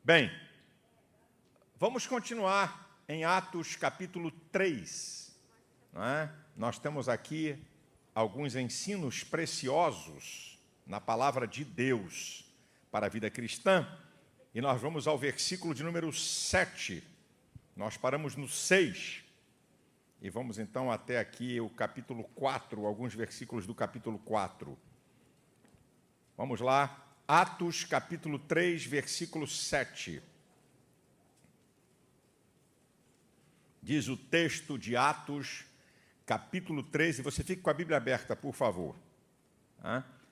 Bem, vamos continuar em Atos capítulo 3. Não é? Nós temos aqui alguns ensinos preciosos na palavra de Deus para a vida cristã. E nós vamos ao versículo de número 7. Nós paramos no 6. E vamos então até aqui o capítulo 4, alguns versículos do capítulo 4. Vamos lá. Atos, capítulo 3, versículo 7. Diz o texto de Atos, capítulo 3, e você fique com a Bíblia aberta, por favor.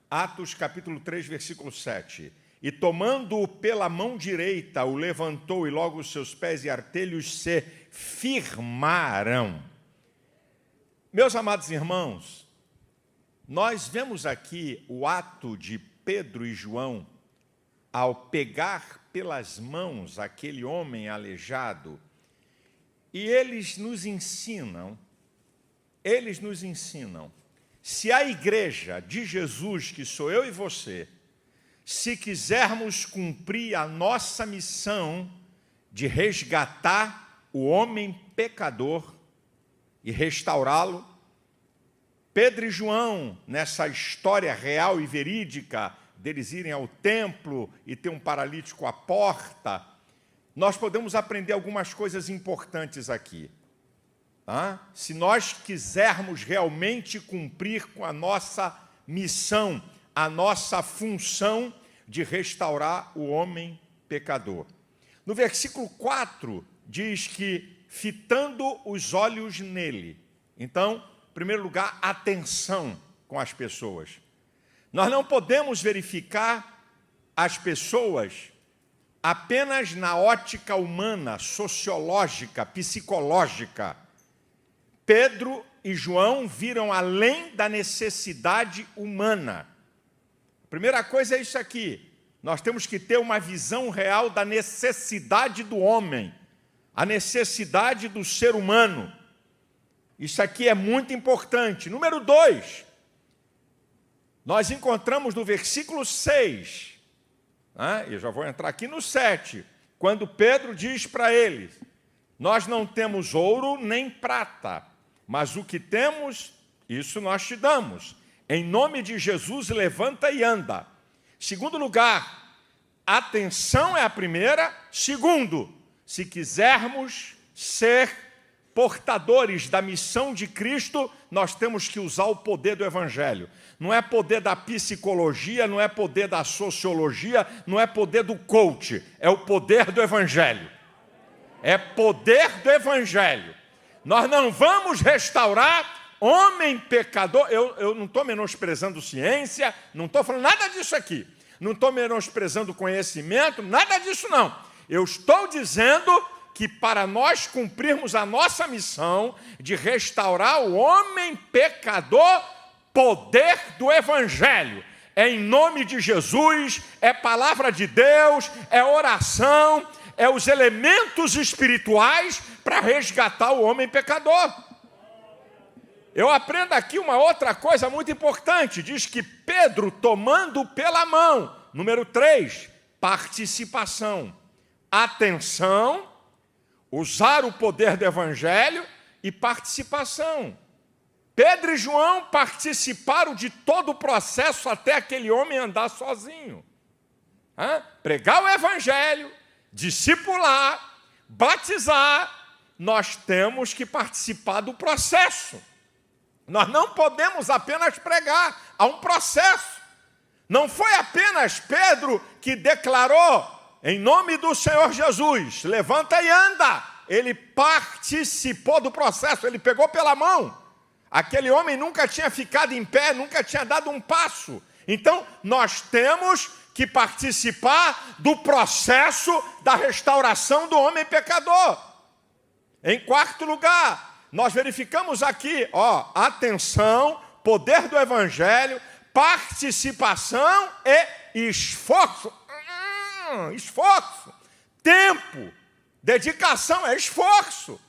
Atos, capítulo 3, versículo 7. E tomando-o pela mão direita, o levantou, e logo os seus pés e artelhos se firmaram. Meus amados irmãos, nós vemos aqui o ato de Pedro e João, ao pegar pelas mãos aquele homem aleijado, e eles nos ensinam, se a igreja de Jesus, que sou eu e você, se quisermos cumprir a nossa missão de resgatar o homem pecador e restaurá-lo, Pedro e João, nessa história real e verídica, deles irem ao templo e ter um paralítico à porta, nós podemos aprender algumas coisas importantes aqui. Se nós quisermos realmente cumprir com a nossa missão, a nossa função de restaurar o homem pecador. No versículo 4, diz que, fitando os olhos nele. Então, em primeiro lugar, atenção com as pessoas. Nós não podemos verificar as pessoas apenas na ótica humana, sociológica, psicológica. Pedro e João viram além da necessidade humana. A primeira coisa é isso aqui. Nós temos que ter uma visão real da necessidade do homem, a necessidade do ser humano. Isso aqui é muito importante. Número 2, nós encontramos no versículo 6, eu já vou entrar aqui no 7, quando Pedro diz para eles: nós não temos ouro nem prata, mas o que temos, isso nós te damos. Em nome de Jesus, levanta e anda. Segundo lugar, atenção é a primeira. Segundo, se quisermos ser portadores da missão de Cristo, nós temos que usar o poder do Evangelho. Não é poder da psicologia, não é poder da sociologia, não é poder do coach, é o poder do Evangelho. É poder do Evangelho. Nós não vamos restaurar homem pecador. Eu não estou menosprezando ciência, não estou falando nada disso aqui. Não estou menosprezando conhecimento, nada disso não. Eu estou dizendo que para nós cumprirmos a nossa missão de restaurar o homem pecador, poder do Evangelho. É em nome de Jesus, é palavra de Deus, é oração, é os elementos espirituais para resgatar o homem pecador. Eu aprendo aqui uma outra coisa muito importante. Diz que Pedro, tomando pela mão, número 3, participação. Atenção, usar o poder do Evangelho e participação. Pedro e João participaram de todo o processo até aquele homem andar sozinho. Pregar o Evangelho, discipular, batizar, nós temos que participar do processo. Nós não podemos apenas pregar, há um processo. Não foi apenas Pedro que declarou: em nome do Senhor Jesus, levanta e anda. Ele participou do processo, ele pegou pela mão. Aquele homem nunca tinha ficado em pé, nunca tinha dado um passo. Então, nós temos que participar do processo da restauração do homem pecador. Em quarto lugar, nós verificamos aqui, atenção, poder do Evangelho, participação e esforço. Esforço, tempo, dedicação é esforço.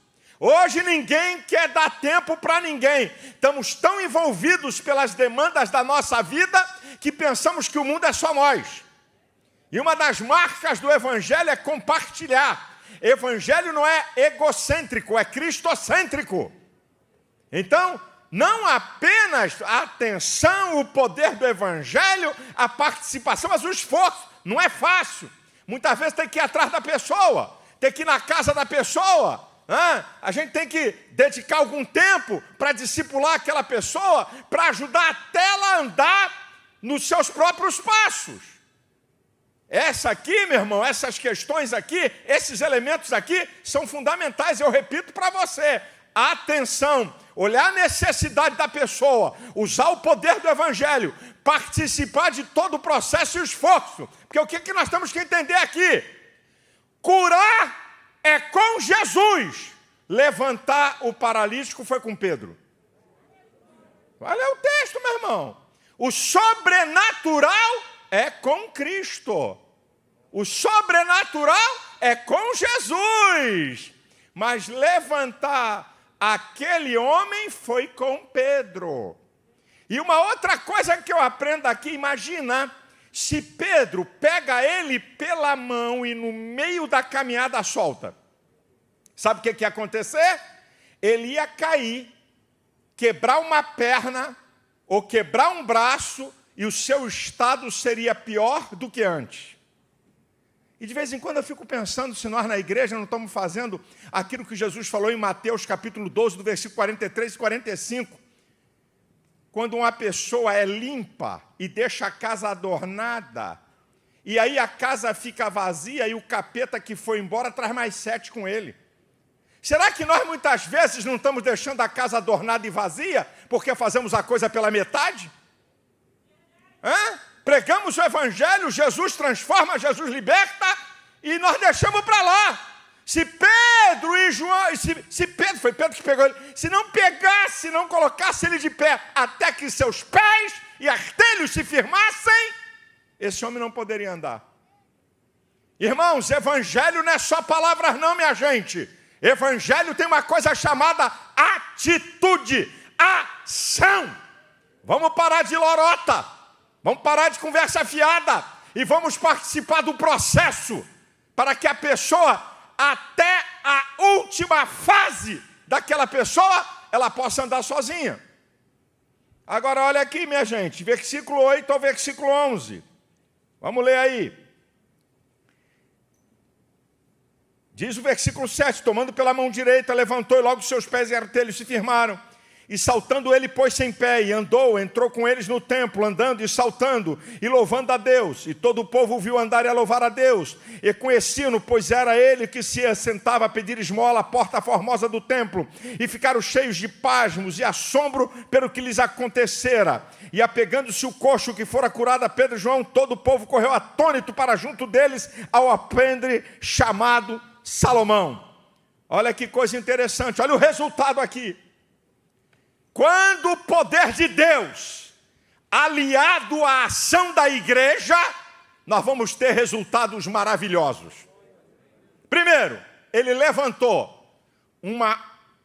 Hoje ninguém quer dar tempo para ninguém. Estamos tão envolvidos pelas demandas da nossa vida que pensamos que o mundo é só nós. E uma das marcas do evangelho é compartilhar. Evangelho não é egocêntrico, é cristocêntrico. Então, não apenas a atenção, o poder do evangelho, a participação, mas o esforço. Não é fácil. Muitas vezes tem que ir atrás da pessoa, tem que ir na casa da pessoa. A gente tem que dedicar algum tempo para discipular aquela pessoa, para ajudar até ela a andar nos seus próprios passos. Essa aqui, meu irmão, essas questões aqui, esses elementos aqui são fundamentais. Eu repito para você: atenção, olhar a necessidade da pessoa, usar o poder do evangelho, participar de todo o processo e o esforço. Porque o que nós temos que entender aqui? Curar é com Jesus. Levantar o paralítico foi com Pedro. Olha o texto, meu irmão. O sobrenatural é com Cristo. O sobrenatural é com Jesus. Mas levantar aquele homem foi com Pedro. E uma outra coisa que eu aprendo aqui, imagina, se Pedro pega ele pela mão e no meio da caminhada solta. Sabe o que ia acontecer? Ele ia cair, quebrar uma perna ou quebrar um braço e o seu estado seria pior do que antes. E de vez em quando eu fico pensando se nós na igreja não estamos fazendo aquilo que Jesus falou em Mateus capítulo 12, do versículo 43 e 45. Quando uma pessoa é limpa e deixa a casa adornada, e aí a casa fica vazia e o capeta que foi embora traz mais 7 com ele. Será que nós muitas vezes não estamos deixando a casa adornada e vazia porque fazemos a coisa pela metade? Pregamos o evangelho, Jesus transforma, Jesus liberta, e nós deixamos para lá. Se Pedro e João, se Pedro, foi Pedro que pegou ele, se não pegasse, não colocasse ele de pé, até que seus pés e artelhos se firmassem, esse homem não poderia andar. Irmãos, evangelho não é só palavras não, minha gente. Evangelho tem uma coisa chamada atitude, ação. Vamos parar de lorota, vamos parar de conversa fiada e vamos participar do processo para que a pessoa, até a última fase daquela pessoa, ela possa andar sozinha. Agora olha aqui, minha gente, versículo 8 ao versículo 11. Vamos ler aí. Diz o versículo 7, tomando pela mão direita, levantou e logo seus pés e artelhos se firmaram. E saltando ele pôs-se em pé e andou, entrou com eles no templo, andando e saltando e louvando a Deus. E todo o povo o viu andar e a louvar a Deus. E conheciam-no, pois era ele que se assentava a pedir esmola à porta formosa do templo. E ficaram cheios de pasmos e assombro pelo que lhes acontecera. E apegando-se o coxo que fora curado a Pedro e João, todo o povo correu atônito para junto deles ao alpendre chamado Salomão. Olha que coisa interessante, olha o resultado aqui. Quando o poder de Deus, aliado à ação da igreja, nós vamos ter resultados maravilhosos. Primeiro, ele levantou uma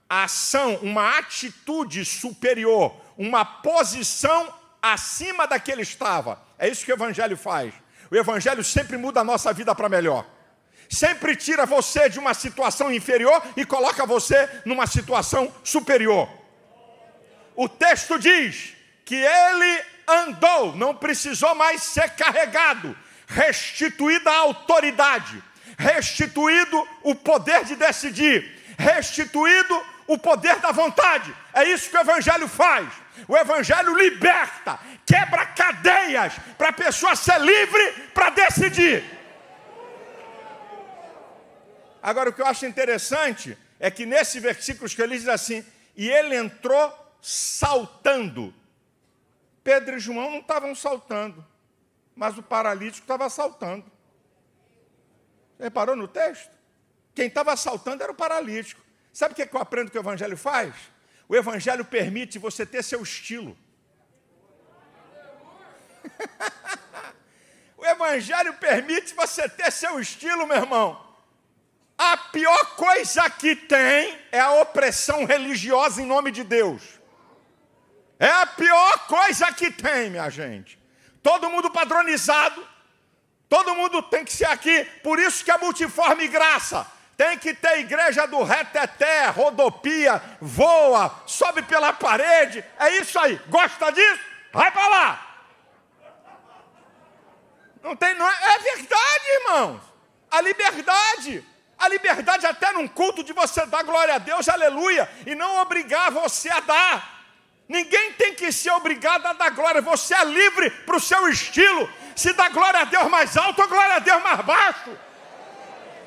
ação, uma atitude superior, uma posição acima da que ele estava. É isso que o evangelho faz. O evangelho sempre muda a nossa vida para melhor. Sempre tira você de uma situação inferior e coloca você numa situação superior. O texto diz que ele andou, não precisou mais ser carregado, restituída a autoridade, restituído o poder de decidir, restituído o poder da vontade. É isso que o evangelho faz. O evangelho liberta, quebra cadeias para a pessoa ser livre para decidir. Agora, o que eu acho interessante é que nesse versículo que ele diz assim, e ele entrou saltando. Pedro e João não estavam saltando, mas o paralítico estava saltando. Você reparou no texto? Quem estava saltando era o paralítico. Sabe o que eu aprendo que o evangelho faz? O evangelho permite você ter seu estilo. O evangelho permite você ter seu estilo, meu irmão. A pior coisa que tem é a opressão religiosa em nome de Deus. É a pior coisa que tem, minha gente. Todo mundo padronizado, Todo mundo tem que ser aqui. Por isso que a Multiforme Graça tem que ter igreja do reteté, rodopia, voa, sobe pela parede. É isso aí. Gosta disso? Vai para lá. Não tem, não é verdade, irmãos. A liberdade até num culto de você dar glória a Deus, aleluia, e não obrigar você a dar. Ninguém tem que ser obrigado a dar glória. Você é livre para o seu estilo. Se dá glória a Deus mais alto ou glória a Deus mais baixo.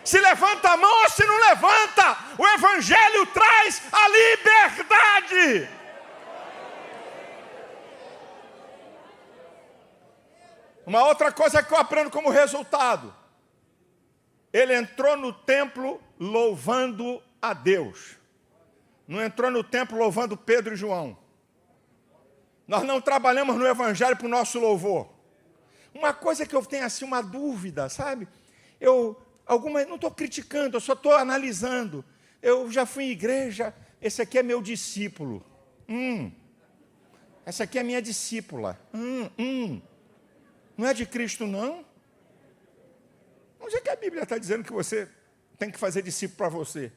Se levanta a mão ou se não levanta. O Evangelho traz a liberdade. Uma outra coisa que eu aprendo como resultado. Ele entrou no templo louvando a Deus. Não entrou no templo louvando Pedro e João. Nós não trabalhamos no Evangelho para o nosso louvor. Uma coisa que eu tenho assim, uma dúvida, sabe? Não estou criticando, eu só estou analisando. Eu já fui em igreja, esse aqui é meu discípulo. Essa aqui é minha discípula. Não é de Cristo, não? Onde é que a Bíblia está dizendo que você tem que fazer discípulo para você?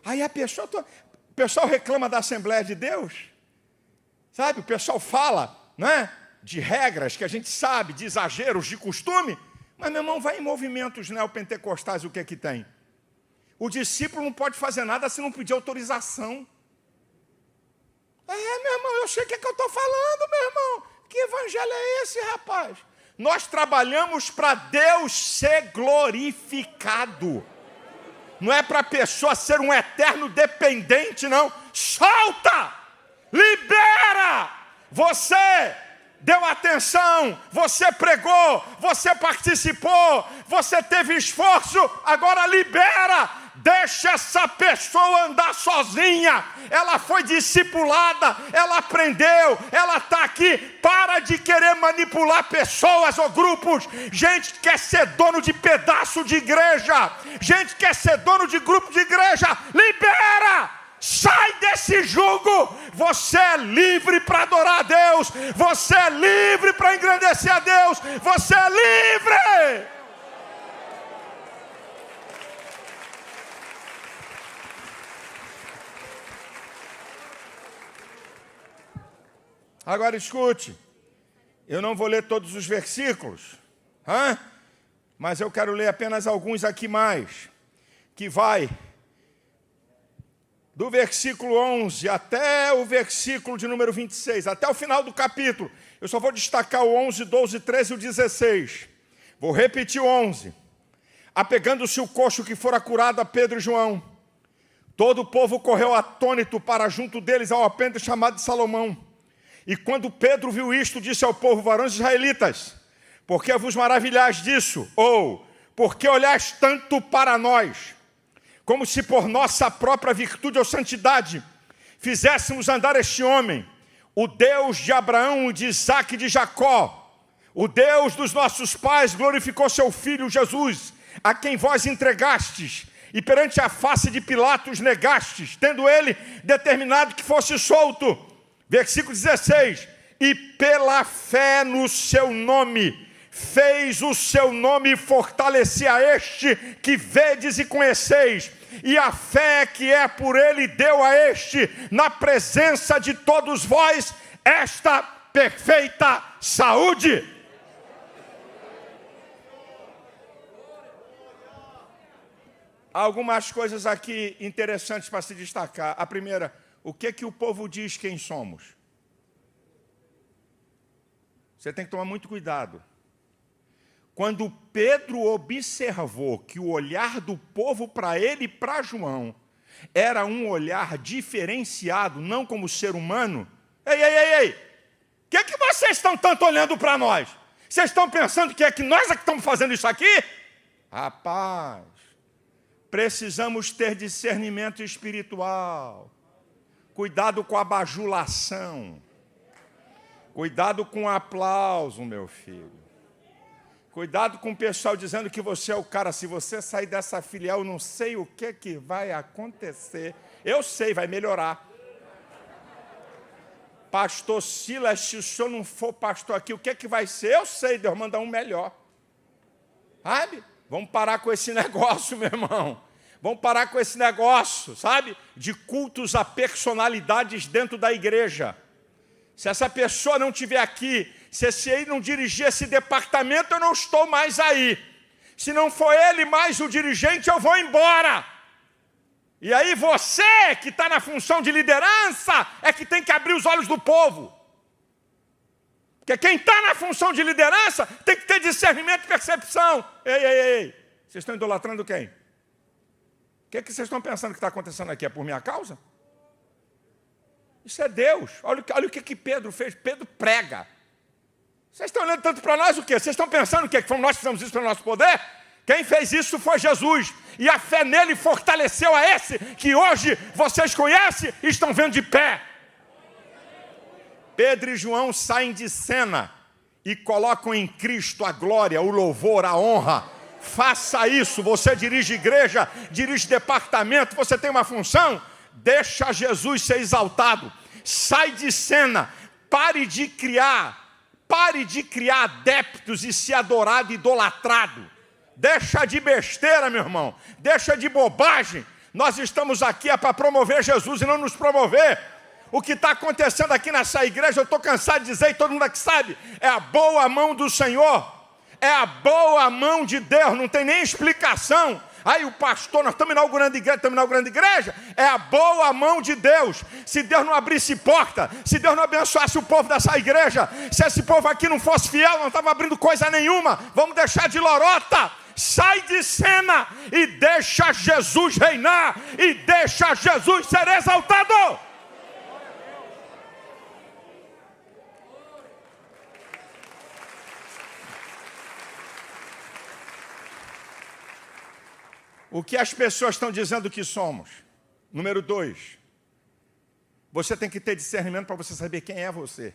Aí o pessoal reclama da Assembleia de Deus. Sabe, o pessoal fala, né, de regras que a gente sabe, de exageros, de costume, mas, meu irmão, vai em movimentos neopentecostais, o que é que tem? O discípulo não pode fazer nada se não pedir autorização. Meu irmão, eu sei o que é que eu estou falando, meu irmão. Que evangelho é esse, rapaz? Nós trabalhamos para Deus ser glorificado. Não é para a pessoa ser um eterno dependente, não. Solta! Libera! Você deu atenção, você pregou, você participou, você teve esforço, agora libera! Deixa essa pessoa andar sozinha. Ela foi discipulada, ela aprendeu, ela está aqui. Para de querer manipular pessoas ou grupos. Gente que quer ser dono de pedaço de igreja, gente que quer ser dono de grupo de igreja. Libera! Sai desse jugo. Você é livre para adorar a Deus. Você é livre para engrandecer a Deus. Você é livre. Agora escute. Eu não vou ler todos os versículos, mas eu quero ler apenas alguns aqui mais, que vai do versículo 11 até o versículo de número 26, até o final do capítulo. Eu só vou destacar o 11, 12, 13 e o 16. Vou repetir o 11. Apegando-se o coxo que fora curado a Pedro e João, todo o povo correu atônito para junto deles ao alpendre chamado de Salomão. E quando Pedro viu isto, disse ao povo: varões israelitas, por que vos maravilhais disso? Ou, por que olhais tanto para nós? Como se por nossa própria virtude ou santidade fizéssemos andar este homem, o Deus de Abraão, de Isaque e de Jacó, o Deus dos nossos pais, glorificou seu filho Jesus, a quem vós entregastes, e perante a face de Pilatos negastes, tendo ele determinado que fosse solto. Versículo 16, e pela fé no seu nome, fez o seu nome fortalecer a este que vedes e conheceis, e a fé que é por ele deu a este, na presença de todos vós, esta perfeita saúde. Há algumas coisas aqui interessantes para se destacar. A primeira, o que o povo diz quem somos? Você tem que tomar muito cuidado. Quando Pedro observou que o olhar do povo para ele e para João era um olhar diferenciado, não como ser humano. Ei! O que vocês estão tanto olhando para nós? Vocês estão pensando que é que nós é que estamos fazendo isso aqui? Rapaz, precisamos ter discernimento espiritual. Cuidado com a bajulação. Cuidado com o aplauso, meu filho. Cuidado com o pessoal dizendo que você é o cara. Se você sair dessa filial, eu não sei o que vai acontecer. Eu sei, vai melhorar. Pastor Silas, se o senhor não for pastor aqui, o que vai ser? Eu sei, Deus manda um melhor. Sabe? Vamos parar com esse negócio, meu irmão. Vamos parar com esse negócio, sabe? De cultos a personalidades dentro da igreja. Se essa pessoa não estiver aqui, se esse aí não dirigir esse departamento, eu não estou mais aí. Se não for ele mais o dirigente, eu vou embora. E aí você, que está na função de liderança, é que tem que abrir os olhos do povo. Porque quem está na função de liderança tem que ter discernimento e percepção. Ei. Vocês estão idolatrando quem? O que é que vocês estão pensando que está acontecendo aqui? É por minha causa? Isso é Deus. Olha o que Pedro fez. Pedro prega. Vocês estão olhando tanto para nós o quê? Vocês estão pensando o quê? Que nós fizemos isso pelo nosso poder? Quem fez isso foi Jesus. E a fé nele fortaleceu a esse que hoje vocês conhecem e estão vendo de pé. Pedro e João saem de cena e colocam em Cristo a glória, o louvor, a honra. Faça isso. Você dirige igreja, dirige departamento, você tem uma função. Deixa Jesus ser exaltado. Sai de cena. Pare de criar adeptos e se adorado, idolatrado. Deixa de besteira, meu irmão. Deixa de bobagem. Nós estamos aqui para promover Jesus e não nos promover. O que está acontecendo aqui nessa igreja, eu estou cansado de dizer, e todo mundo aqui sabe, é a boa mão do Senhor. É a boa mão de Deus, não tem nem explicação. Aí o pastor, nós estamos inaugurando igreja, é a boa mão de Deus. Se Deus não abrisse porta, se Deus não abençoasse o povo dessa igreja, se esse povo aqui não fosse fiel, não estava abrindo coisa nenhuma, vamos deixar de lorota. Sai de cena e deixa Jesus reinar, e deixa Jesus ser exaltado. O que as pessoas estão dizendo que somos? Número 2. Você tem que ter discernimento para você saber quem é você.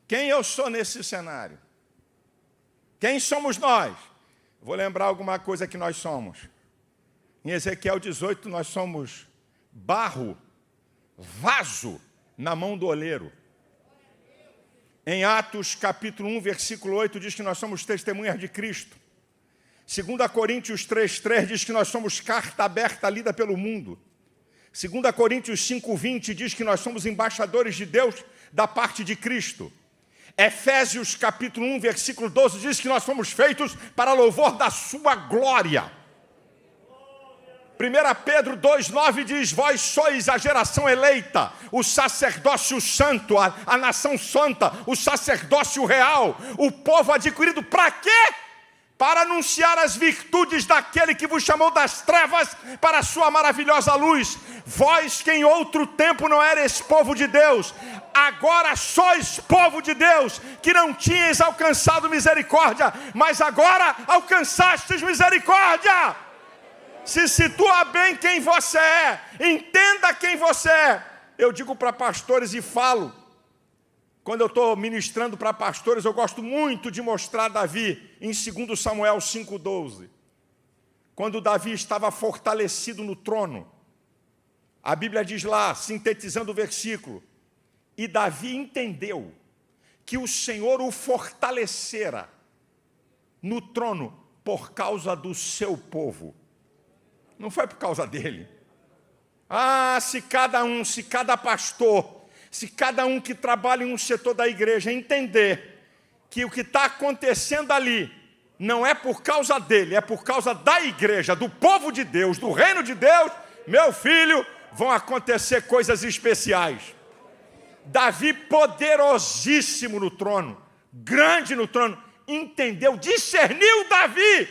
Quem eu sou nesse cenário? Quem somos nós? Vou lembrar alguma coisa que nós somos. Em Ezequiel 18, nós somos barro, vaso na mão do oleiro. Em Atos capítulo 1, versículo 8, diz que nós somos testemunhas de Cristo. 2 Coríntios 3,3 diz que nós somos carta aberta lida pelo mundo. 2 Coríntios 5,20 diz que nós somos embaixadores de Deus da parte de Cristo. Efésios capítulo 1, versículo 12 diz que nós fomos feitos para louvor da sua glória. 1 Pedro 2,9 diz, vós sois a geração eleita, o sacerdócio santo, a nação santa, o sacerdócio real, o povo adquirido para quê? Para anunciar as virtudes daquele que vos chamou das trevas para a sua maravilhosa luz. Vós que em outro tempo não erais povo de Deus, agora sois povo de Deus, que não tinhais alcançado misericórdia, mas agora alcançastes misericórdia. Se situa bem quem você é, entenda quem você é. Eu digo para pastores e falo, quando eu estou ministrando para pastores, eu gosto muito de mostrar Davi em 2 Samuel 5,12. Quando Davi estava fortalecido no trono, a Bíblia diz lá, sintetizando o versículo, e Davi entendeu que o Senhor o fortalecera no trono por causa do seu povo. Não foi por causa dele. Se cada pastor, se cada um que trabalha em um setor da igreja entender que o que está acontecendo ali não é por causa dele, é por causa da igreja, do povo de Deus, do reino de Deus, meu filho, vão acontecer coisas especiais. Davi, poderosíssimo no trono, grande no trono, entendeu, discerniu Davi,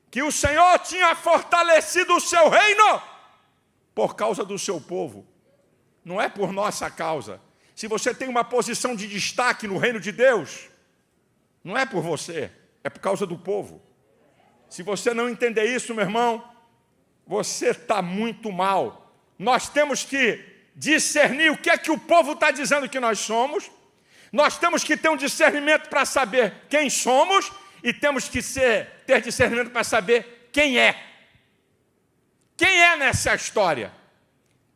que o Senhor tinha fortalecido o seu reino por causa do seu povo. Não é por nossa causa. Se você tem uma posição de destaque no reino de Deus, não é por você, é por causa do povo. Se você não entender isso, meu irmão, você está muito mal. Nós temos que discernir o que é que o povo está dizendo que nós somos. Nós temos que ter um discernimento para saber quem somos e temos que ter discernimento para saber quem é. Quem é nessa história?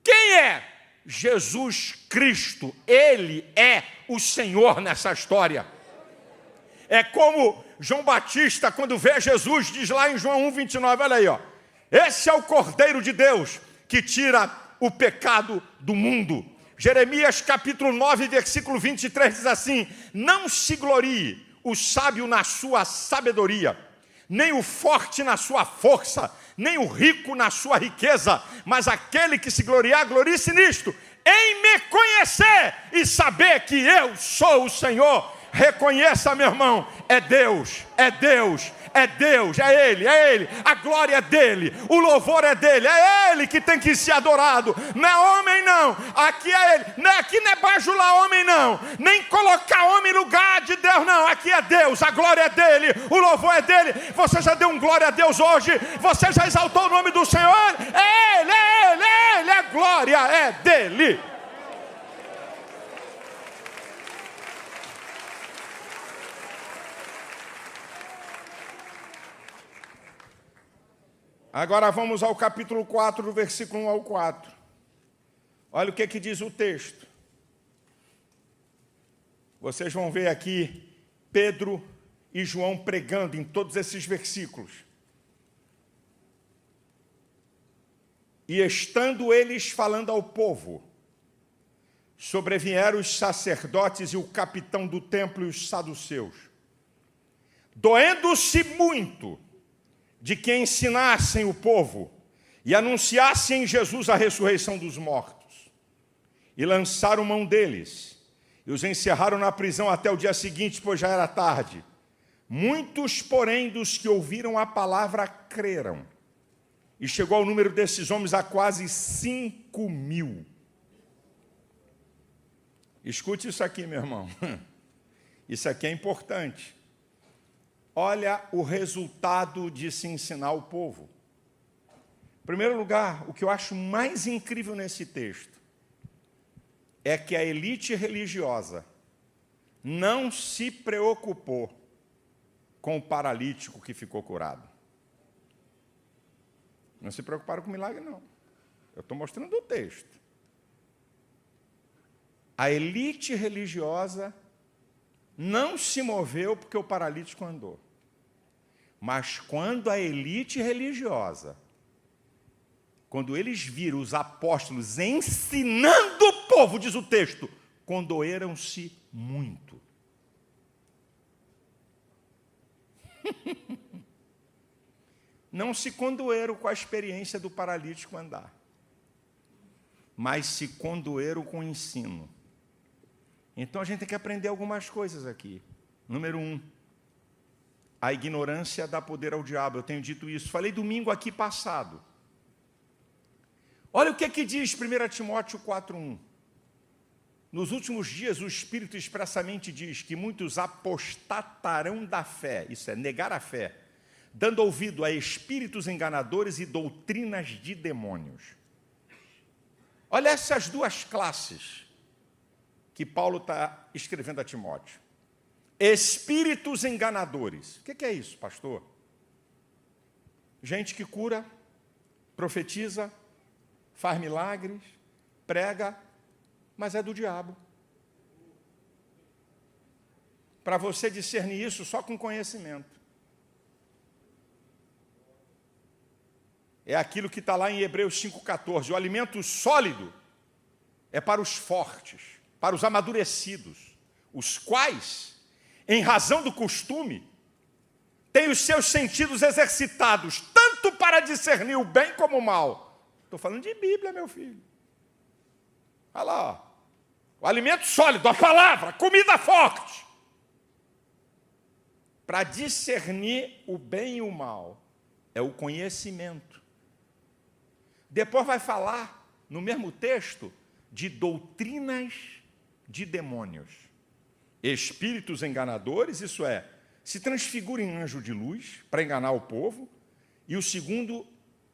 Quem é? Jesus Cristo, Ele é o Senhor nessa história. É como João Batista, quando vê Jesus, diz lá em João 1,29, olha aí, ó. Esse é o Cordeiro de Deus que tira o pecado do mundo. Jeremias capítulo 9, versículo 23 diz assim: não se glorie o sábio na sua sabedoria, nem o forte na sua força, nem o rico na sua riqueza, mas aquele que se gloriar, glorie-se nisto, em me conhecer e saber que eu sou o Senhor. Reconheça, meu irmão, é Deus, é Deus, é Deus, é Ele, a glória é dEle, o louvor é dEle, é Ele que tem que ser adorado, não é homem não, aqui é Ele, aqui não é bajular homem não, nem colocar homem no lugar de Deus não, aqui é Deus, a glória é dEle, o louvor é dEle. Você já deu um glória a Deus hoje? Você já exaltou o nome do Senhor? É Ele, a glória é dEle. Agora vamos ao capítulo 4, do versículo 1 ao 4. Olha o que diz o texto. Vocês vão ver aqui Pedro e João pregando em todos esses versículos. E estando eles falando ao povo, sobrevieram os sacerdotes e o capitão do templo e os saduceus, doendo-se muito de que ensinassem o povo e anunciassem em Jesus a ressurreição dos mortos. E lançaram mão deles, e os encerraram na prisão até o dia seguinte, pois já era tarde. Muitos, porém, dos que ouviram a palavra creram, e chegou ao número desses homens a quase 5.000. Escute isso aqui, meu irmão. Isso aqui é importante. Olha o resultado de se ensinar o povo. Em primeiro lugar, o que eu acho mais incrível nesse texto é que a elite religiosa não se preocupou com o paralítico que ficou curado. Não se preocuparam com o milagre, não. Eu estou mostrando o texto. A elite religiosa não se moveu porque o paralítico andou. Mas quando a elite religiosa, quando eles viram os apóstolos ensinando o povo, diz o texto, condoeram-se muito. Não se condoeram com a experiência do paralítico andar, mas se condoeram com o ensino. Então a gente tem que aprender algumas coisas aqui. Número 1, a ignorância dá poder ao diabo. Eu tenho dito isso, falei domingo aqui passado. Olha o que diz 1 Timóteo 4:1. Nos últimos dias o Espírito expressamente diz que muitos apostatarão da fé, isso é, negar a fé, dando ouvido a espíritos enganadores e doutrinas de demônios. Olha essas duas classes que Paulo está escrevendo a Timóteo. Espíritos enganadores. O que é isso, pastor? Gente que cura, profetiza, faz milagres, prega, mas é do diabo. Para você discernir isso só com conhecimento. É aquilo que está lá em Hebreus 5,14. O alimento sólido é para os fortes, para os amadurecidos, os quais, em razão do costume, têm os seus sentidos exercitados, tanto para discernir o bem como o mal. Estou falando de Bíblia, meu filho. Olha lá, ó. O alimento sólido, a palavra, comida forte. Para discernir o bem e o mal, é o conhecimento. Depois vai falar, no mesmo texto, de doutrinas de demônios. Espíritos enganadores, isso é, se transfigura em anjo de luz para enganar o povo. E o segundo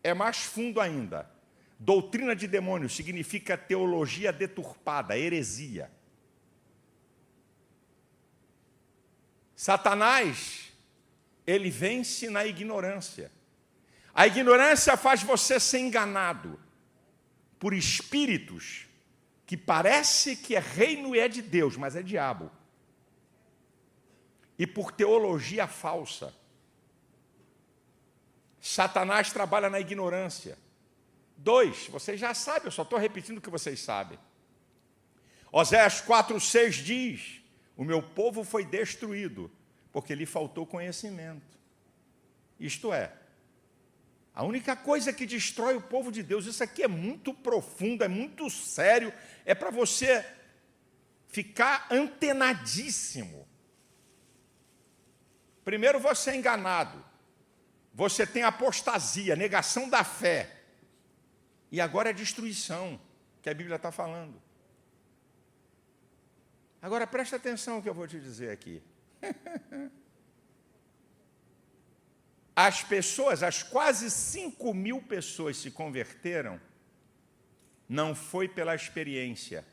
é mais fundo ainda. Doutrina de demônios significa teologia deturpada, heresia. Satanás, ele vence na ignorância. A ignorância faz você ser enganado por espíritos que parece que é reino e é de Deus, mas é diabo. e por teologia falsa. Satanás trabalha na ignorância. 2, vocês já sabem, eu só estou repetindo o que vocês sabem. Oséias 4:6 diz: o meu povo foi destruído, porque lhe faltou conhecimento. Isto é, a única coisa que destrói o povo de Deus, isso aqui é muito profundo, é muito sério, é para você ficar antenadíssimo. Primeiro, você é enganado, você tem apostasia, negação da fé, e agora é destruição, que a Bíblia está falando. Agora, presta atenção no que eu vou te dizer aqui. As pessoas, as quase 5.000 pessoas se converteram, não foi pela experiência,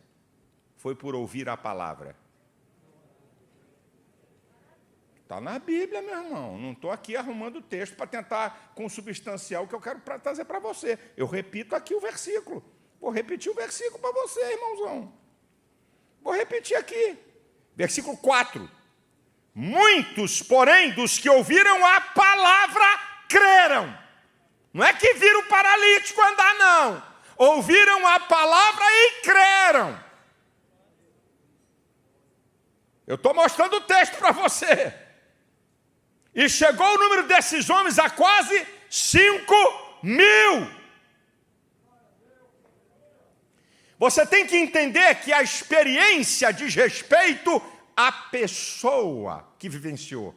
foi por ouvir a palavra. Está na Bíblia, meu irmão. Não estou aqui arrumando texto para tentar consubstanciar o que eu quero trazer para você. Eu repito aqui o versículo. Vou repetir o versículo para você, irmãozão. Vou repetir aqui. Versículo 4. Muitos, porém, dos que ouviram a palavra, creram. Não é que viram o paralítico andar, não. Ouviram a palavra e creram. Eu estou mostrando o texto para você. E chegou o número desses homens a quase 5.000. Você tem que entender que a experiência diz respeito à pessoa que vivenciou.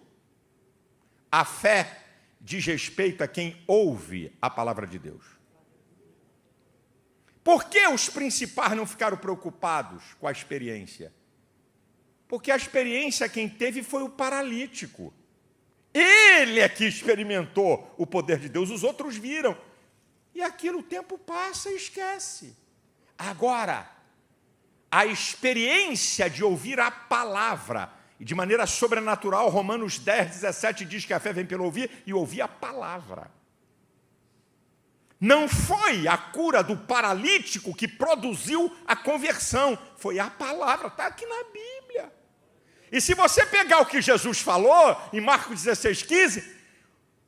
A fé diz respeito a quem ouve a palavra de Deus. Por que os principais não ficaram preocupados com a experiência? Porque a experiência quem teve foi o paralítico. Ele é que experimentou o poder de Deus, os outros viram. E aquilo, o tempo passa e esquece. Agora, a experiência de ouvir a palavra, e de maneira sobrenatural, Romanos 10:17 diz que a fé vem pelo ouvir, e ouvir a palavra. Não foi a cura do paralítico que produziu a conversão, foi a palavra, está aqui na Bíblia. E se você pegar o que Jesus falou, em Marcos 16:15,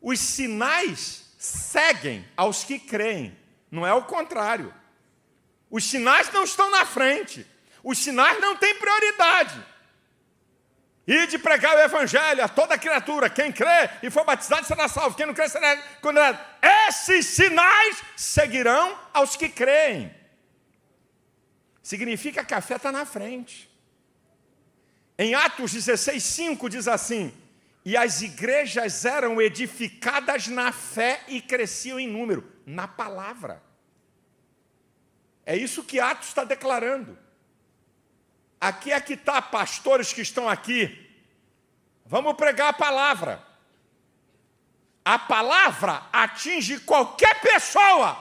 os sinais seguem aos que creem, não é o contrário. Os sinais não estão na frente, os sinais não têm prioridade. E de pregar o evangelho a toda criatura, quem crê e for batizado será salvo, quem não crê será condenado. Esses sinais seguirão aos que creem. Significa que a fé está na frente. Em Atos 16:5 diz assim: e as igrejas eram edificadas na fé e cresciam em número, na palavra. É isso que Atos está declarando. Aqui é que está, pastores que estão aqui. Vamos pregar a palavra. A palavra atinge qualquer pessoa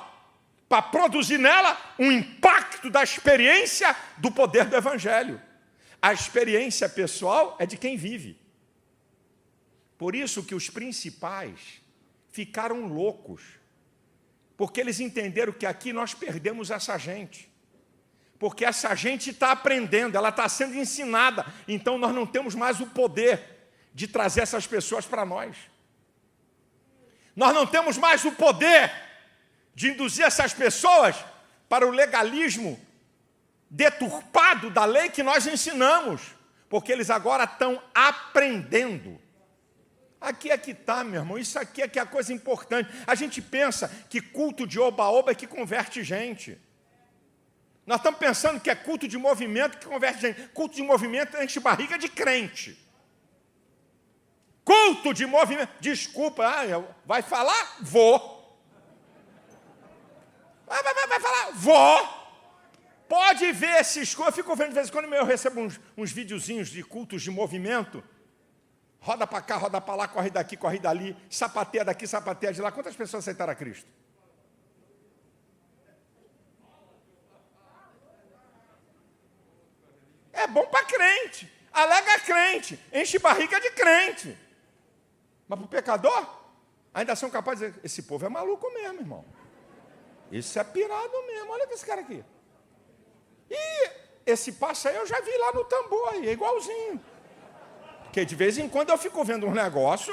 para produzir nela um impacto da experiência do poder do evangelho. A experiência pessoal é de quem vive. Por isso que os principais ficaram loucos, porque eles entenderam que aqui nós perdemos essa gente. Porque essa gente está aprendendo, ela está sendo ensinada, então nós não temos mais o poder de trazer essas pessoas para nós. Nós não temos mais o poder de induzir essas pessoas para o legalismo deturpado da lei que nós ensinamos, porque eles agora estão aprendendo. Aqui é que está, meu irmão, isso aqui é que é a coisa importante. A gente pensa que culto de oba-oba é que converte gente. Nós estamos pensando que é culto de movimento que converte gente. Culto de movimento enche barriga de crente. Culto de movimento, desculpa, vai falar? Vou. Vai falar? Vou. Pode ver esses coisas. Eu fico vendo de vez em quando eu recebo uns videozinhos de cultos de movimento. Roda para cá, roda para lá, corre daqui, corre dali, sapateia daqui, sapateia de lá. Quantas pessoas aceitaram a Cristo? É bom para crente, alega crente, enche barriga de crente. Mas para o pecador, ainda são capazes de dizer, esse povo é maluco mesmo, irmão. Esse é pirado mesmo, olha esse cara aqui. E esse passo aí eu já vi lá no tambor, aí, é igualzinho. Porque de vez em quando eu fico vendo um negócio,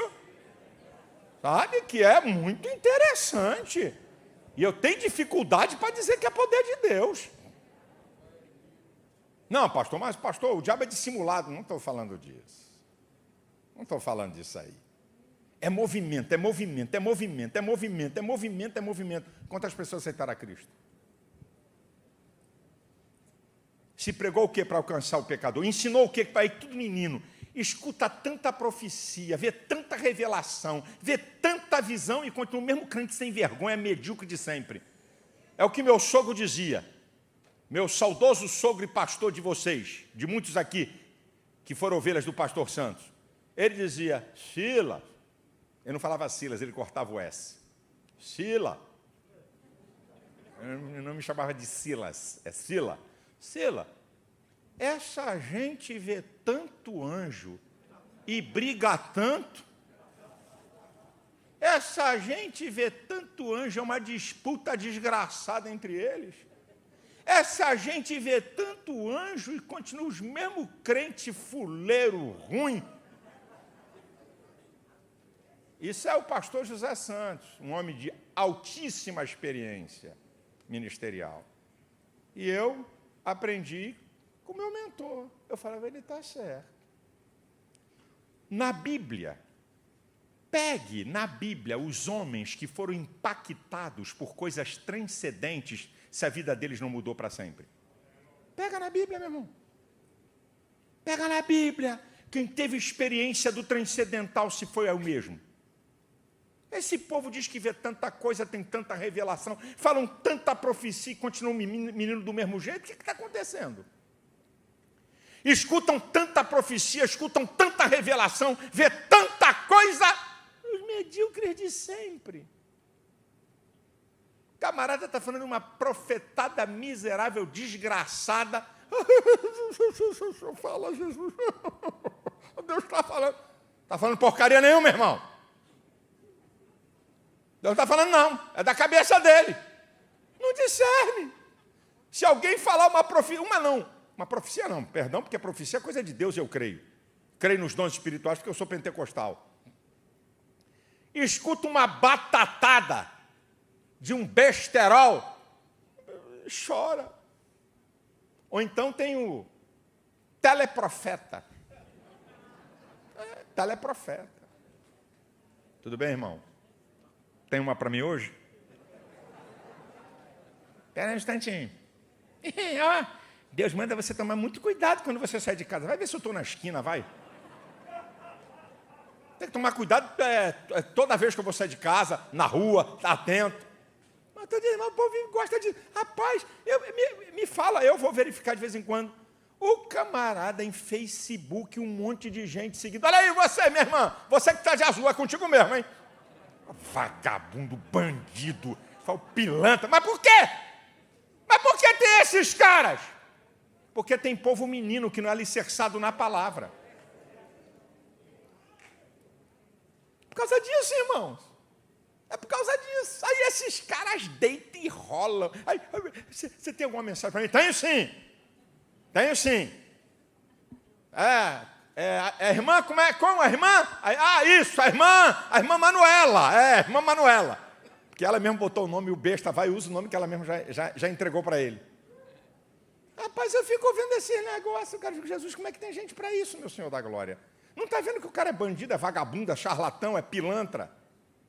sabe, que é muito interessante. E eu tenho dificuldade para dizer que é poder de Deus. Não, pastor, mas pastor, o diabo é dissimulado. Não estou falando disso. Não estou falando disso aí. É movimento, é movimento, é movimento, é movimento, é movimento, é movimento. Quantas pessoas aceitaram a Cristo? Se pregou o que para alcançar o pecador? Ensinou o que para ir tudo menino? Escuta tanta profecia, vê tanta revelação, vê tanta visão e continua o mesmo crente sem vergonha, medíocre de sempre. É o que meu sogro dizia. Meu saudoso sogro e pastor de vocês, de muitos aqui, que foram ovelhas do pastor Santos. Ele dizia, Silas. Ele não falava Silas, ele cortava o S. Sila. Ele não me chamava de Silas, é Sila. Sila, essa gente vê tanto anjo e briga tanto. Essa gente vê tanto anjo, é uma disputa desgraçada entre eles. Essa gente vê tanto anjo e continua os mesmos crente fuleiro ruim. Isso é o pastor José Santos, um homem de altíssima experiência ministerial. E eu aprendi com o meu mentor. Eu falava, ele está certo. Na Bíblia, pegue na Bíblia os homens que foram impactados por coisas transcendentes, se a vida deles não mudou para sempre. Pega na Bíblia, meu irmão. Pega na Bíblia. Quem teve experiência do transcendental se foi o mesmo. Esse povo diz que vê tanta coisa, tem tanta revelação, falam tanta profecia e continuam menino do mesmo jeito. O que está acontecendo? Escutam tanta profecia, escutam tanta revelação, vê tanta coisa, os medíocres de sempre. O camarada está falando uma profetada miserável, desgraçada. Fala, Jesus. Deus está falando. Está falando porcaria nenhuma, meu irmão. Deus não está falando, não. É da cabeça dele. Não discerne. Se alguém falar uma profecia... Uma profecia não, perdão, porque a profecia é coisa de Deus, eu creio. Creio nos dons espirituais, porque eu sou pentecostal. Escuta uma batatada de um besterol, chora. Ou então tem o teleprofeta. Teleprofeta. Tudo bem, irmão? Tem uma para mim hoje? Espera um instantinho. Deus manda você tomar muito cuidado quando você sai de casa. Vai ver se eu estou na esquina, vai. Tem que tomar cuidado toda vez que eu vou sair de casa, na rua, tá atento. Mas o povo gosta de... Rapaz, me fala, eu vou verificar de vez em quando. O camarada em Facebook, um monte de gente seguindo. Olha aí você, minha irmã, você que está de azul, é contigo mesmo, hein? Vagabundo, bandido, pilantra. Mas por quê? Mas por que tem esses caras? Porque tem povo menino que não é alicerçado na palavra. Por causa disso, irmãos. É por causa disso. Aí esses caras deitam e rolam. Aí, você tem alguma mensagem para mim? Tenho sim. Tenho sim. A irmã, como a irmã? Isso, a irmã Manuela. A irmã Manuela. Porque ela mesmo botou o nome, o besta vai e usa o nome que ela mesmo já entregou para ele. Rapaz, eu fico ouvindo esse negócio, eu digo, Jesus, como é que tem gente para isso, meu Senhor da glória? Não está vendo que o cara é bandido, é vagabundo, é charlatão, é pilantra?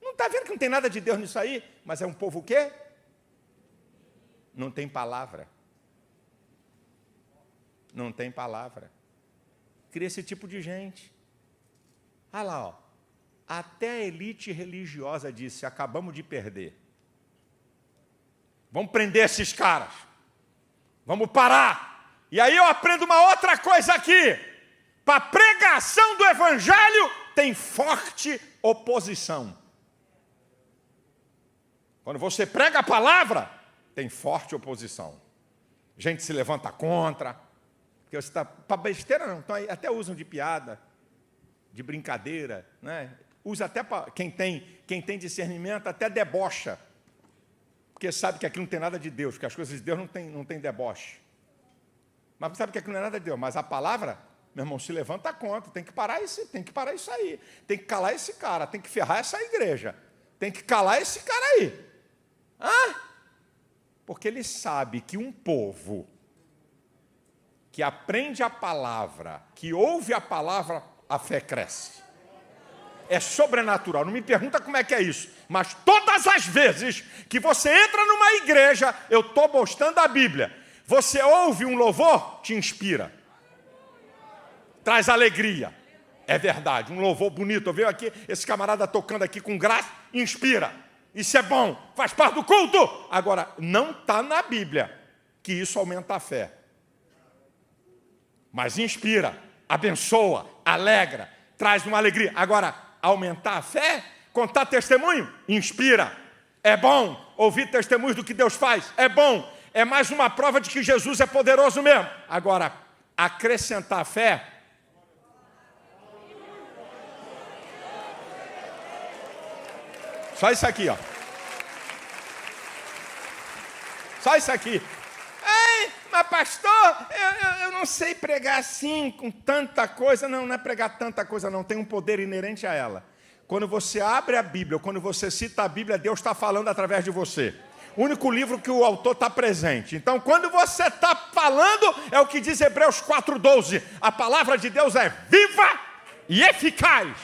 Não está vendo que não tem nada de Deus nisso aí? Mas é um povo o quê? Não tem palavra. Não tem palavra. Cria esse tipo de gente. Olha lá, ó. Até a elite religiosa disse, acabamos de perder. Vamos prender esses caras. Vamos parar. E aí eu aprendo uma outra coisa aqui. Para a pregação do evangelho tem forte oposição. Quando você prega a palavra, tem forte oposição. Gente se levanta contra. Porque você está... Para besteira não, então, até usam de piada, de brincadeira, né? Usa até para quem tem discernimento, até debocha. Porque sabe que aqui não tem nada de Deus, que as coisas de Deus não tem deboche. Mas sabe que aqui não é nada de Deus, mas a palavra Meu irmão, se levanta contra, tem que parar isso aí. Tem que calar esse cara, tem que ferrar essa igreja. Tem que calar esse cara aí. Porque ele sabe que um povo que aprende a palavra, que ouve a palavra, a fé cresce. É sobrenatural. Não me pergunta como é que é isso. Mas todas as vezes que você entra numa igreja, eu estou mostrando a Bíblia. Você ouve um louvor, te inspira. Traz alegria. É verdade, um louvor bonito. Eu vejo aqui, esse camarada tocando aqui com graça, inspira. Isso é bom, faz parte do culto. Agora, não está na Bíblia que isso aumenta a fé. Mas inspira, abençoa, alegra, traz uma alegria. Agora, aumentar a fé, contar testemunho, inspira. É bom ouvir testemunhos do que Deus faz. É bom, é mais uma prova de que Jesus é poderoso mesmo. Agora, acrescentar fé, só isso aqui, ó. Só isso aqui. Ei, mas pastor, eu não sei pregar assim, com tanta coisa. Não é pregar tanta coisa, não. Tem um poder inerente a ela. Quando você abre a Bíblia, quando você cita a Bíblia, Deus está falando através de você. O único livro que o autor está presente. Então, quando você está falando, é o que diz Hebreus 4:12. A palavra de Deus é viva e eficaz,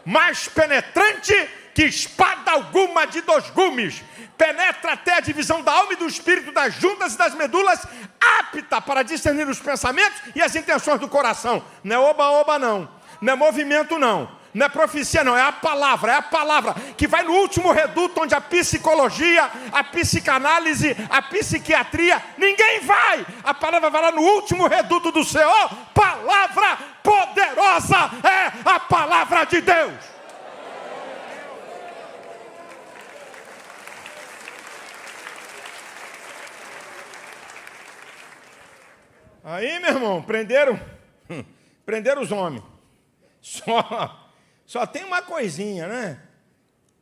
mais penetrante que espada alguma de 2 gumes, penetra até a divisão da alma e do espírito, das juntas e das medulas, apta para discernir os pensamentos e as intenções do coração. Não é oba-oba, não. Não é movimento, não. Não é profecia, não. É a palavra que vai no último reduto, onde a psicologia, a psicanálise, a psiquiatria, ninguém vai. A palavra vai lá no último reduto do Senhor. Palavra poderosa é a palavra de Deus. Aí, meu irmão, prenderam os homens. Só tem uma coisinha, né?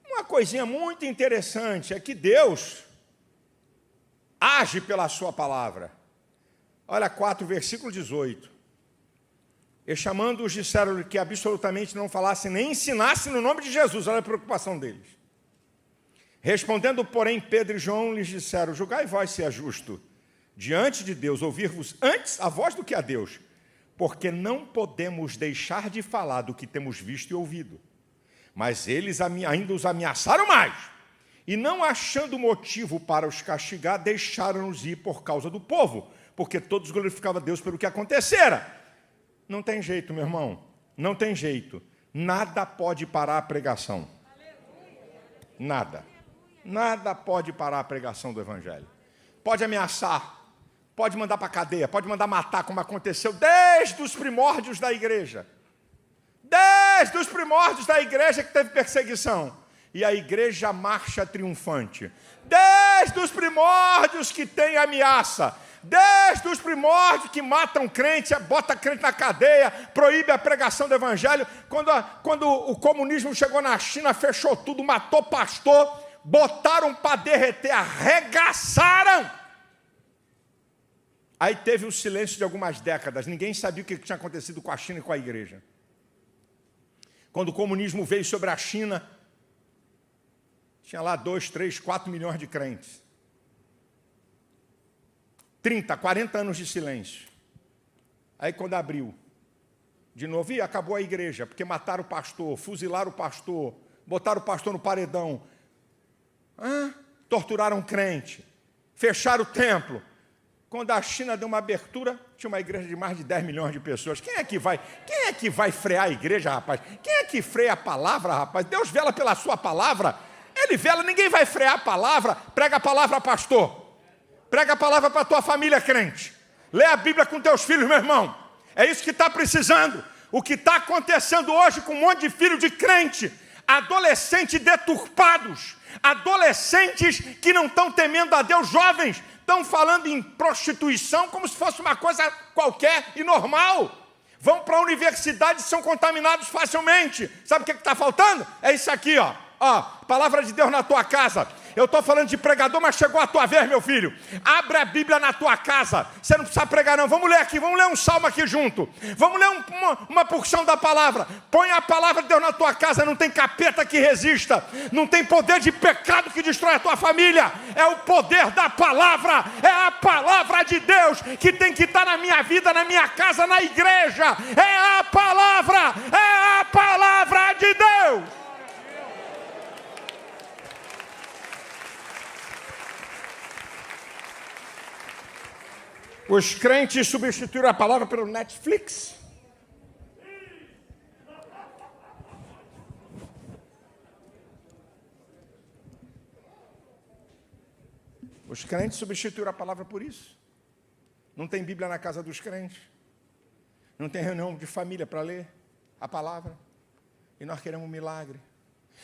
Uma coisinha muito interessante, é que Deus age pela sua palavra. Olha 4, versículo 18. E chamando-os, disseram que absolutamente não falassem nem ensinassem no nome de Jesus. Olha a preocupação deles. Respondendo, porém, Pedro e João lhes disseram: julgai vós se é justo diante de Deus ouvir-vos antes a voz do que a Deus, porque não podemos deixar de falar do que temos visto e ouvido. Mas eles ainda os ameaçaram mais, e não achando motivo para os castigar, deixaram-nos ir por causa do povo, porque todos glorificavam a Deus pelo que acontecera. Não tem jeito, meu irmão, não tem jeito. Nada pode parar a pregação. Nada pode parar a pregação do Evangelho. Pode ameaçar, pode mandar para a cadeia, pode mandar matar, como aconteceu desde os primórdios da igreja. Desde os primórdios da igreja que teve perseguição. E a igreja marcha triunfante. Desde os primórdios que tem ameaça. Desde os primórdios que matam crente, bota crente na cadeia, proíbe a pregação do evangelho. Quando o comunismo chegou na China, fechou tudo, matou pastor, botaram para derreter, arregaçaram. Aí teve o silêncio de algumas décadas. Ninguém sabia o que tinha acontecido com a China e com a igreja. Quando o comunismo veio sobre a China, tinha lá 2, 3, 4 milhões de crentes. 30, 40 anos de silêncio. Aí quando abriu, de novo, e acabou a igreja, porque mataram o pastor, fuzilaram o pastor, botaram o pastor no paredão, torturaram o crente, fecharam o templo. Quando a China deu uma abertura, tinha uma igreja de mais de 10 milhões de pessoas. Quem é que vai frear a igreja, rapaz? Quem é que freia a palavra, rapaz? Deus vela pela sua palavra. Ele vela, ninguém vai frear a palavra. Prega a palavra, pastor. Prega a palavra para a tua família crente. Lê a Bíblia com teus filhos, meu irmão. É isso que está precisando. O que está acontecendo hoje com um monte de filho de crente. Adolescentes deturpados. Adolescentes que não estão temendo a Deus, jovens. Estão falando em prostituição como se fosse uma coisa qualquer e normal. Vão para a universidade e são contaminados facilmente. Sabe o que está faltando? É isso aqui, ó. Palavra de Deus na tua casa. Eu estou falando de pregador, mas chegou a tua vez, meu filho. Abre a Bíblia na tua casa. Você não precisa pregar, não. Vamos ler aqui, vamos ler um salmo aqui junto. Vamos ler uma porção da palavra. Põe a palavra de Deus na tua casa. Não tem capeta que resista. Não tem poder de pecado que destrói a tua família. É o poder da palavra. É a palavra de Deus que tem que estar na minha vida, na minha casa, na igreja. É a palavra de Deus. Os crentes substituíram a palavra pelo Netflix. Os crentes substituíram a palavra por isso. Não tem Bíblia na casa dos crentes. Não tem reunião de família para ler a palavra. E nós queremos um milagre.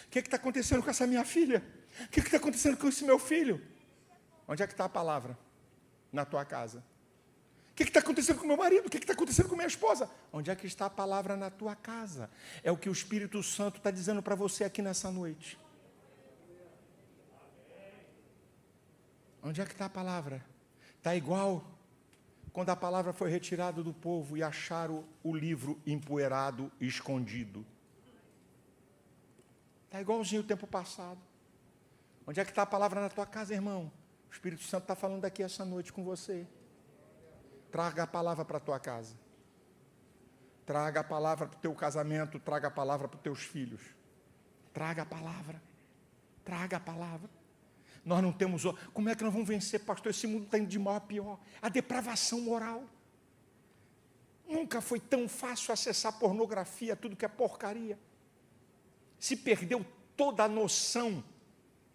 O que está acontecendo com essa minha filha? O que está acontecendo com esse meu filho? Onde é que está a palavra? Na tua casa. O que está acontecendo com meu marido? O que está acontecendo com minha esposa? Onde é que está a palavra na tua casa? É o que o Espírito Santo está dizendo para você aqui nessa noite. Onde é que está a palavra? Está igual quando a palavra foi retirada do povo e acharam o livro empoeirado e escondido. Está igualzinho o tempo passado. Onde é que está a palavra na tua casa, irmão? O Espírito Santo está falando aqui essa noite com você. Traga a palavra para a tua casa. Traga a palavra para o teu casamento. Traga a palavra para os teus filhos. Traga a palavra. Traga a palavra. Nós não temos... Como é que nós vamos vencer, pastor? Esse mundo está indo de mal a pior. A depravação moral. Nunca foi tão fácil acessar pornografia, tudo que é porcaria. Se perdeu toda a noção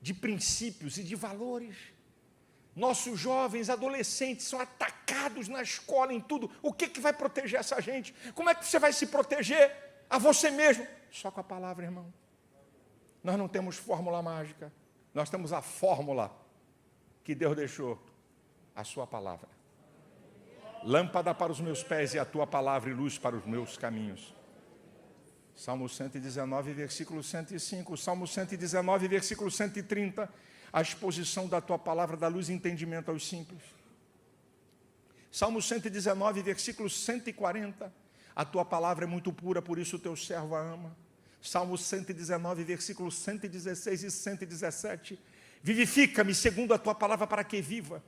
de princípios e de valores. Nossos jovens, adolescentes são atacados na escola, em tudo. O que vai proteger essa gente? Como é que você vai se proteger? A você mesmo? Só com a palavra, irmão. Nós não temos fórmula mágica. Nós temos a fórmula que Deus deixou. A sua palavra. Lâmpada para os meus pés e a tua palavra e luz para os meus caminhos. Salmo 119, versículo 105. Salmo 119, versículo 130. A exposição da tua palavra dá luz e entendimento aos simples. Salmo 119, versículo 140. A tua palavra é muito pura, por isso o teu servo a ama. Salmo 119, versículos 116 e 117. Vivifica-me segundo a tua palavra para que viva,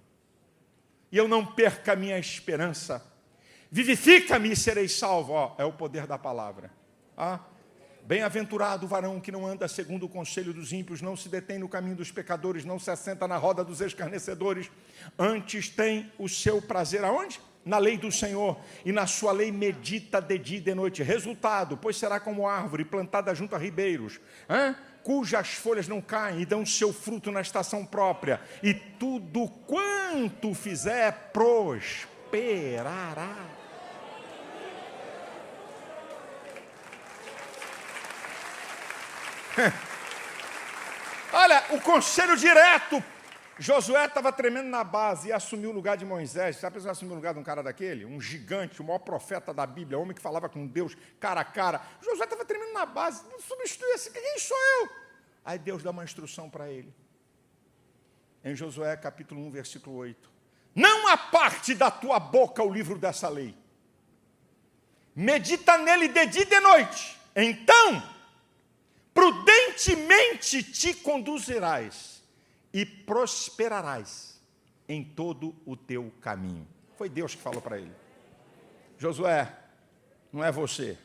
e eu não perca a minha esperança. Vivifica-me e serei salvo. É o poder da palavra. Bem-aventurado o varão que não anda segundo o conselho dos ímpios, não se detém no caminho dos pecadores, não se assenta na roda dos escarnecedores, antes tem o seu prazer aonde? Na lei do Senhor, e na sua lei medita de dia e de noite. Resultado, pois será como árvore plantada junto a ribeiros, cujas folhas não caem e dão seu fruto na estação própria, e tudo quanto fizer prosperará. Olha, o conselho direto. Josué estava tremendo na base e assumiu o lugar de Moisés. Sabe se assumiu o lugar de um cara daquele? Um gigante, o maior profeta da Bíblia, homem que falava com Deus cara a cara. Josué estava tremendo na base, não substitui assim, quem sou eu? Aí Deus dá uma instrução para ele. Em Josué capítulo 1, versículo 8. Não aparte da tua boca o livro dessa lei. Medita nele de dia e de noite. Então, prudentemente te conduzirás e prosperarás em todo o teu caminho. Foi Deus que falou para ele. Josué, não é você,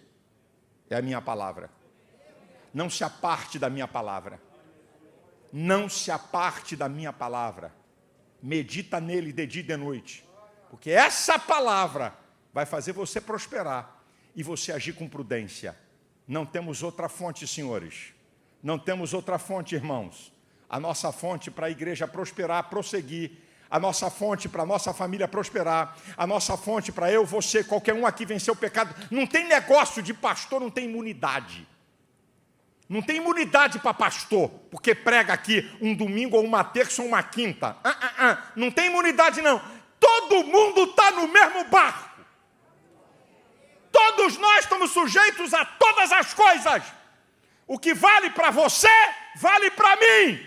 é a minha palavra. Não se aparte da minha palavra. Não se aparte da minha palavra. Medita nele de dia e de noite. Porque essa palavra vai fazer você prosperar e você agir com prudência. Não temos outra fonte, senhores. Não temos outra fonte, irmãos. A nossa fonte para a igreja prosperar, prosseguir. A nossa fonte para a nossa família prosperar. A nossa fonte para eu, você, qualquer um aqui vencer o pecado. Não tem negócio de pastor, não tem imunidade. Não tem imunidade para pastor, porque prega aqui um domingo, ou uma terça, ou uma quinta. Não tem imunidade, não. Todo mundo está no mesmo barco. Todos nós estamos sujeitos a todas as coisas. O que vale para você, vale para mim.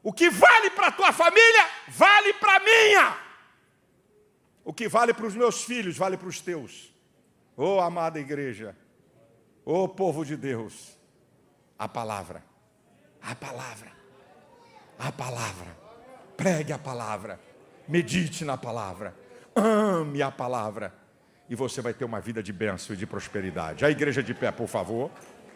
O que vale para a tua família, vale para a minha. O que vale para os meus filhos, vale para os teus. Ô amada igreja, ô povo de Deus, a palavra, a palavra, a palavra. Pregue a palavra, medite na palavra, ame a palavra. E você vai ter uma vida de bênção e de prosperidade. A igreja de pé, por favor.